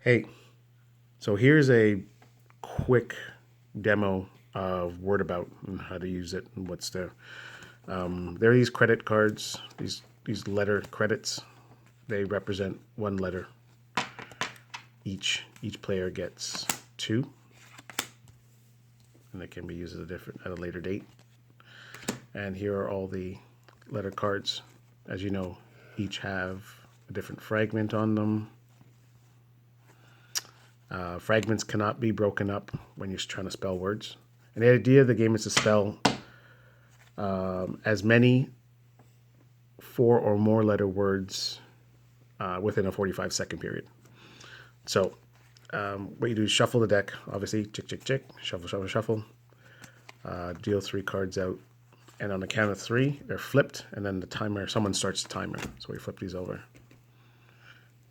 Hey, so here's a quick demo of Word-a-Bout and how to use it and what's there. There are these credit cards, these letter credits. They represent one letter. Each player gets two, and they can be used at a later date. And here are all the letter cards. As you know, each have a different fragment on them. Fragments cannot be broken up when you're trying to spell words. And the idea of the game is to spell as many 4 or more letter words within a 45-second period. So what you do is shuffle the deck, obviously, chick, chick, chick, shuffle, shuffle, shuffle. Deal 3 cards out. And on the count of 3, they're flipped, and then the timer, someone starts the timer. So we flip these over.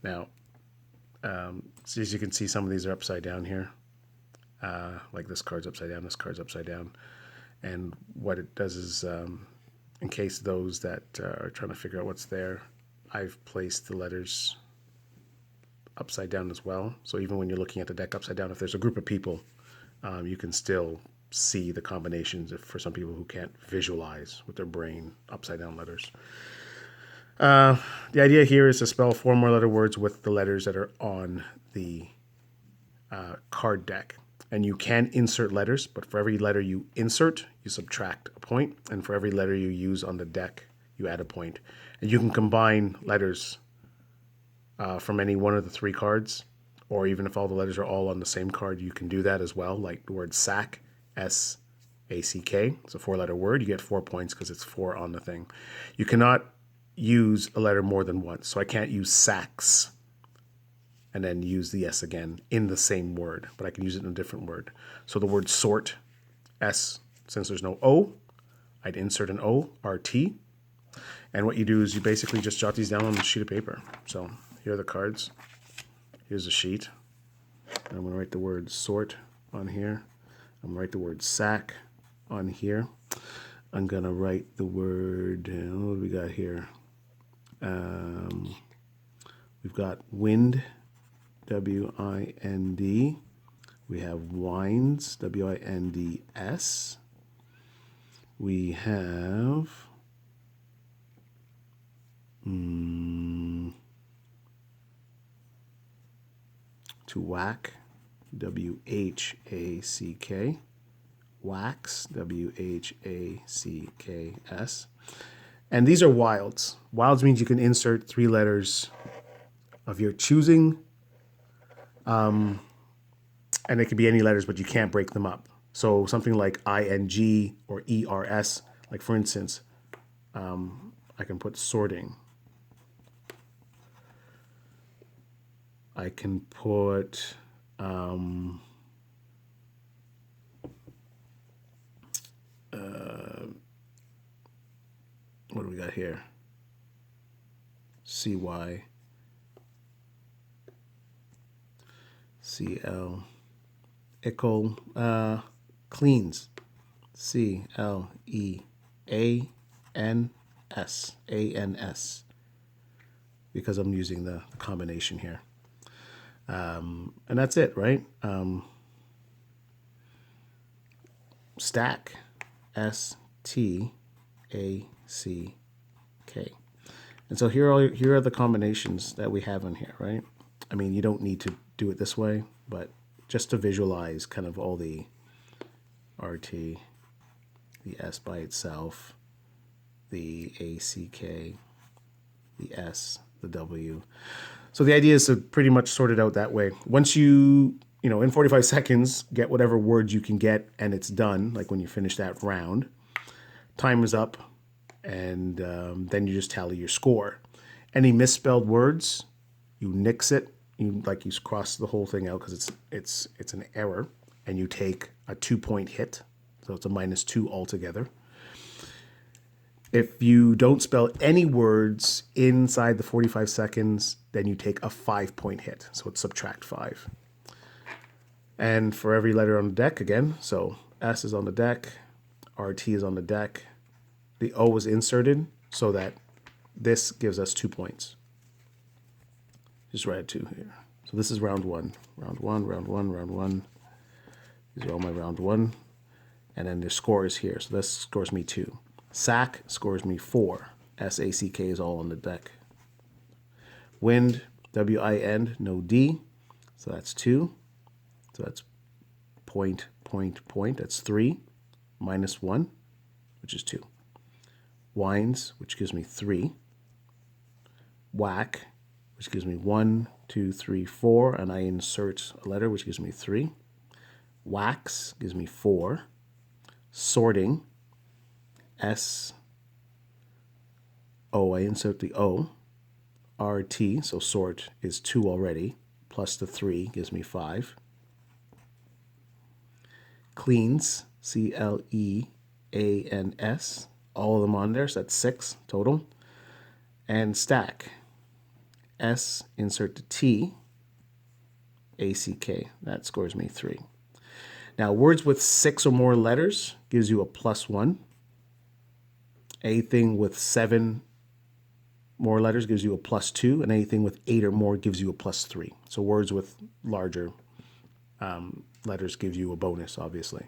Now, so as you can see, some of these are upside down here. Like this card's upside down, this card's upside down. And what it does is, in case those that are trying to figure out what's there, I've placed the letters upside down as well. So even when you're looking at the deck upside down, if there's a group of people, you can still see the combinations for some people who can't visualize with their brain upside down letters. The idea here is to spell 4 more letter words with the letters that are on the card deck. And you can insert letters, but for every letter you insert, you subtract a point. And for every letter you use on the deck, you add a point. And you can combine letters from any one of the 3 cards, or even if all the letters are all on the same card, you can do that as well. Like the word sack, S-A-C-K. It's a 4-letter word. You get 4 points because it's 4 on the thing. You cannot use a letter more than once. So I can't use sacks and then use the S again in the same word, but I can use it in a different word. So the word sort, S, since there's no O, I'd insert an O, R-T. And what you do is you basically just jot these down on a sheet of paper. So here are the cards. Here's a sheet. And I'm going to write the word sort on here. I'm going to write the word sack on here. I'm going to write the word, what do we got here? We've got wind, W-I-N-D. We have wines, W-I-N-D-S. We have to whack, W-H-A-C-K. Wax, W-H-A-C-K-S. And these are wilds. Wilds means you can insert 3 letters of your choosing. And it could be any letters, but you can't break them up. So something like I-N-G or E-R-S, like for instance, I can put sorting. I can put what do we got here? C-Y, C-L, ickle, cleans, C-L-E-A-N-S, A-N-S, because I'm using the combination here. And that's it, right? Stack, S-T-A-C-K. And so here are the combinations that we have in here, right? I mean, you don't need to do it this way, but just to visualize kind of all the RT, the S by itself, the ACK, the S, the W. So the idea is to pretty much sort it out that way. Once you in 45 seconds, get whatever words you can get and it's done, like when you finish that round, time is up, and then you just tally your score. Any misspelled words, you nix it. You cross the whole thing out because it's an error, and you take a 2-point hit. So it's a -2 altogether. If you don't spell any words inside the 45 seconds, then you take a 5-point hit. So it's subtract 5. And for every letter on the deck, again, so S is on the deck, RT is on the deck, the O is inserted so that this gives us 2 points. Just write 2 here. So So this is round one. Round one, round one, round one. These are all my round one. And then the score is here. So this scores me 2. Sack scores me 4. S-A-C-K is all on the deck. Wind, W-I-N, no D. So that's 2. So that's point, point, point. That's 3. Minus 1, which is 2. Winds, which gives me 3. Whack, which gives me 1, 2, 3, 4. And I insert a letter, which gives me 3. Wax gives me 4. Sorting, S-O, I insert the O. R-T, so sort is 2 already, plus the 3 gives me 5. Cleans, C-L-E-A-N-S, all of them on there, so that's 6 total. And stack, S, insert the T, A-C-K, that scores me 3. Now, words with 6 or more letters gives you a +1. Anything with 7 more letters gives you a +2, and anything with 8 or more gives you a +3. So words with larger letters give you a bonus, obviously.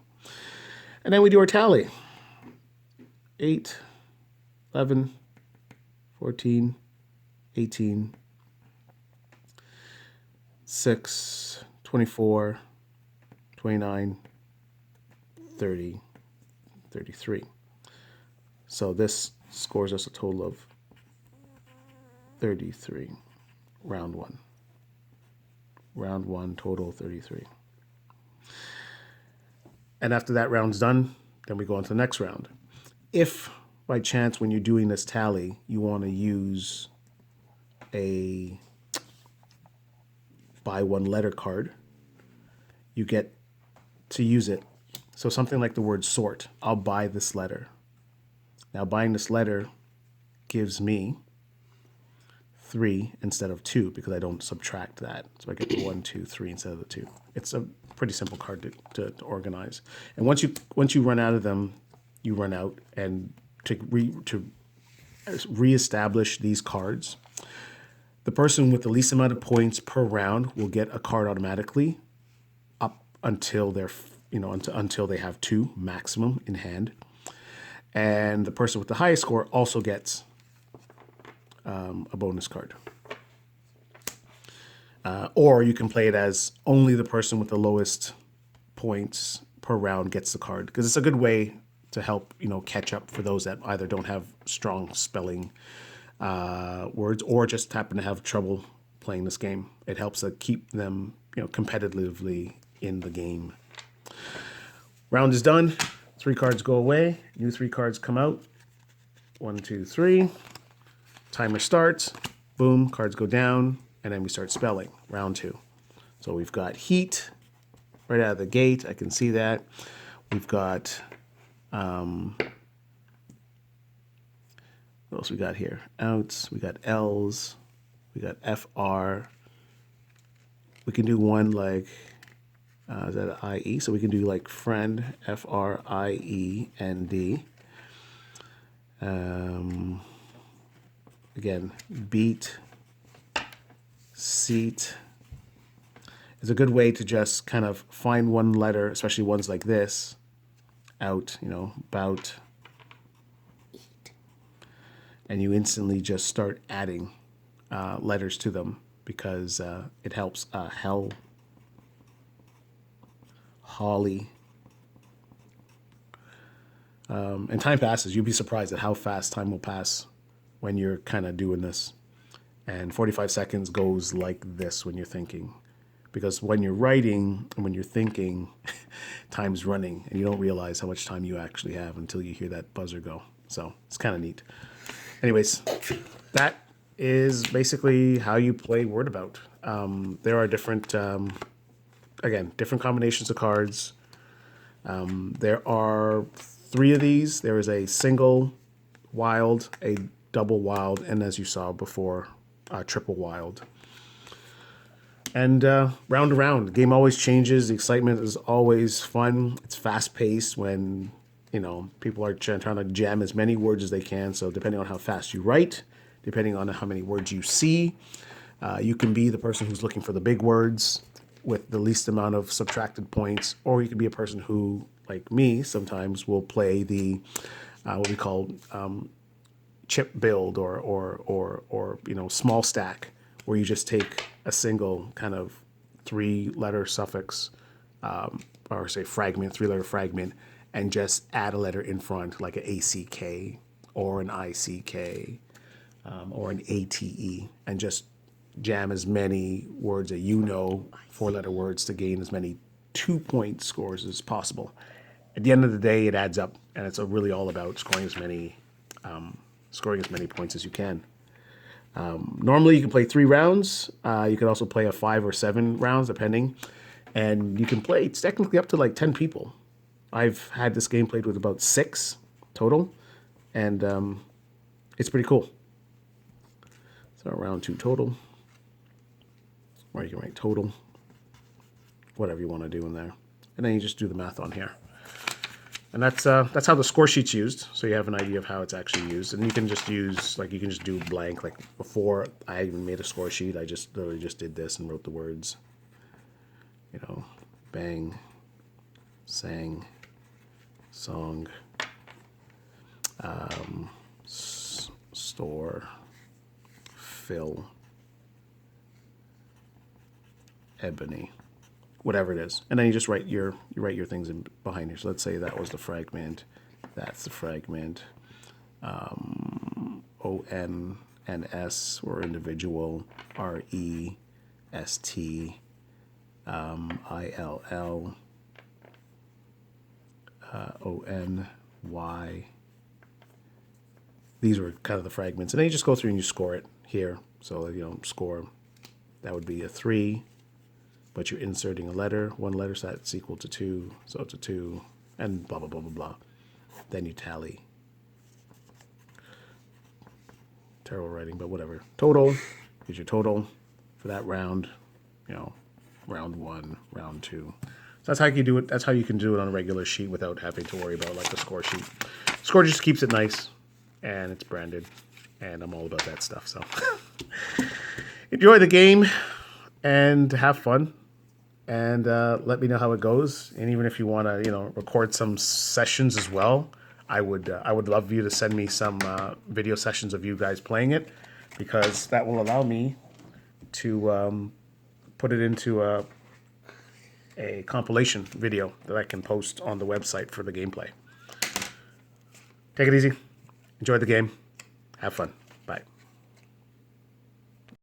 And then we do our tally. 8, 11, 14, 18, 6, 24, 29, 30, 33. So this scores us a total of 33. Round one. Round one, total 33. And after that round's done, then we go on to the next round. If by chance when you're doing this tally, you want to use a buy one letter card, you get to use it. So something like the word sort, I'll buy this letter. Now buying this letter gives me 3 instead of 2 because I don't subtract that. So I get the 1, 2, 3 instead of the 2. It's a pretty simple card to organize. And once you run out of them, you run out. And to reestablish these cards, the person with the least amount of points per round will get a card automatically up until they're until they have 2 maximum in hand. And the person with the highest score also gets a bonus card. Or you can play it as only the person with the lowest points per round gets the card, because it's a good way to help catch up for those that either don't have strong spelling words or just happen to have trouble playing this game. It helps to keep them competitively in the game. Round is done. 3 cards go away. New 3 cards come out. 1, 2, 3. Timer starts. Boom. Cards go down. And then we start spelling. Round 2. So we've got heat right out of the gate. I can see that. We've got... what else we got here? Outs. We got L's. We got FR. We can do one like... is that an IE? So we can do like friend, FRIEND. Again, beat, seat. It's a good way to just kind of find one letter, especially ones like this, out, bout. And you instantly just start adding letters to them because it helps. Hell. Holly. And time passes. You'll be surprised at how fast time will pass when you're kind of doing this. And 45 seconds goes like this when you're thinking. Because when you're writing and when you're thinking, time's running and you don't realize how much time you actually have until you hear that buzzer go. So it's kind of neat. Anyways, that is basically how you play Word-a-Bout. There are different... Again, different combinations of cards. There are 3 of these. There is a single wild, a double wild, and as you saw before, a triple wild. And round to round, the game always changes. The excitement is always fun. It's fast-paced when, people are trying to jam as many words as they can. So depending on how fast you write, depending on how many words you see, You can be the person who's looking for the big words with the least amount of subtracted points, or you can be a person who, like me, sometimes will play the what we call chip build or small stack, where you just take a single kind of 3-letter suffix or say fragment, 3-letter fragment, and just add a letter in front, like an ACK or an ICK or an ATE, and just jam as many words that 4-letter words, to gain as many 2-point scores as possible. At the end of the day, it adds up, and it's really all about scoring as many points as you can. Normally, you can play 3 rounds. You can also play a 5 or 7 rounds, depending. And you can play, it's technically up to like 10 people. I've had this game played with about 6 total, and it's pretty cool. So round 2 total, or you can write total, whatever you want to do in there. And then you just do the math on here. And that's how the score sheet's used, so you have an idea of how it's actually used. And you can just use, like, you can just do blank. Like, before I even made a score sheet, I just literally just did this and wrote the words. Bang, sang, song, store, fill, ebony, whatever it is, and then you just write your things in behind here. So let's say that was the fragment, that's the fragment. O-N and S were individual. R-E-S-T, I-L-L, O-N-Y. These were kind of the fragments, and then you just go through and you score it here. So score, that would be a 3. But you're inserting a letter, 1 letter, so that's equal to 2, so it's a 2, and blah, blah, blah, blah, blah. Then you tally. Terrible writing, but whatever. Total is your total for that round, round 1, round 2. So that's how you do it. That's how you can do it on a regular sheet without having to worry about, like, the score sheet. Score just keeps it nice, and it's branded, and I'm all about that stuff, so. Enjoy the game, and have fun. And let me know how it goes. And even if you want to, record some sessions as well, I would love you to send me some video sessions of you guys playing it, because that will allow me to put it into a compilation video that I can post on the website for the gameplay. Take it easy. Enjoy the game. Have fun.